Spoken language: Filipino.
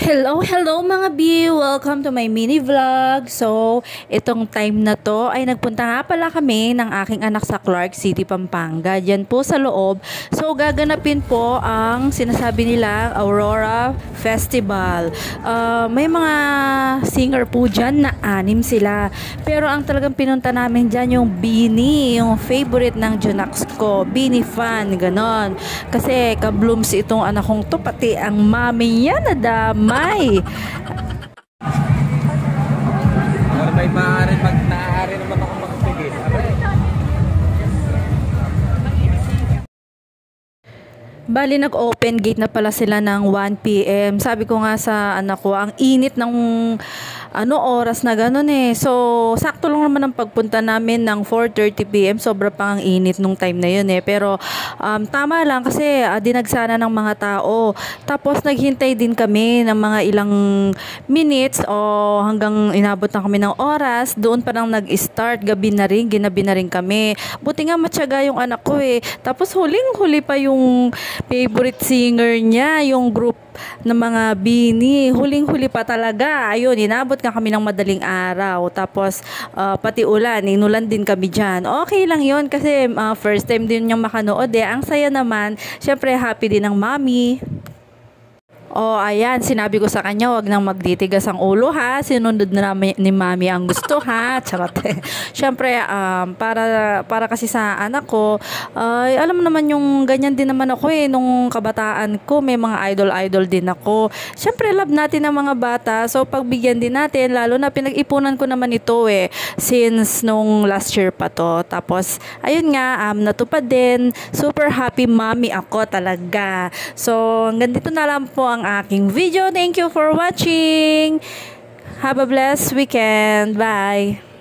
Hello mga B! Welcome to my mini vlog. So, itong time na to ay nagpunta nga pala kami ng aking anak sa Clark City, Pampanga. Diyan po sa loob. So, gaganapin po ang sinasabi nila Aurora Festival. May mga singer po dyan na 6 sila. Pero ang talagang pinunta namin dyan yung Bini, yung favorite ng Junax ko. Bini fan, ganon. Kasi kablooms itong anak kong to, pati ang mami niya na may maaari naman ako makapigil. Bali, nag-open gate na pala sila ng 1 PM. Sabi ko nga sa anak ko, ang init ng oras na ganun eh. So, sakto lang naman ang pagpunta namin ng 4:30 PM. Sobra pang ang init nung time na yun eh. Pero, tama lang kasi dinagsana ng mga tao. Tapos, naghintay din kami ng mga ilang minutes o hanggang inabot na kami ng oras. Doon pa lang nag-start. Gabi na rin, ginabi na rin kami. Buti nga matyaga yung anak ko eh. Tapos, huling-huli pa yung favorite singer niya, yung group ng mga Bini. Huling-huli pa talaga. Ayun, inabot nga kami ng madaling araw. Tapos, pati ulan, inulan din kami dyan. Okay lang yun kasi first time din niyang makanood eh. Ang saya naman, syempre happy din ng mami. Oh, ayan, sinabi ko sa kanya, wag nang magditigas ang ulo ha. Sinunod na namin ni mami ang gusto ha. Charot. Siyempre, para kasi sa anak ko, alam mo naman yung ganyan din naman ako eh. Nung kabataan ko, may mga idol din ako. Siyempre, love natin ang mga bata. So, pagbigyan din natin, lalo na pinag-ipunan ko naman ito eh. Since nung last year pa to. Tapos, ayun nga, natupad din. Super happy mommy ako talaga. So, hanggang dito na lang po ang aking video. Thank you for watching. Have a blessed weekend. Bye.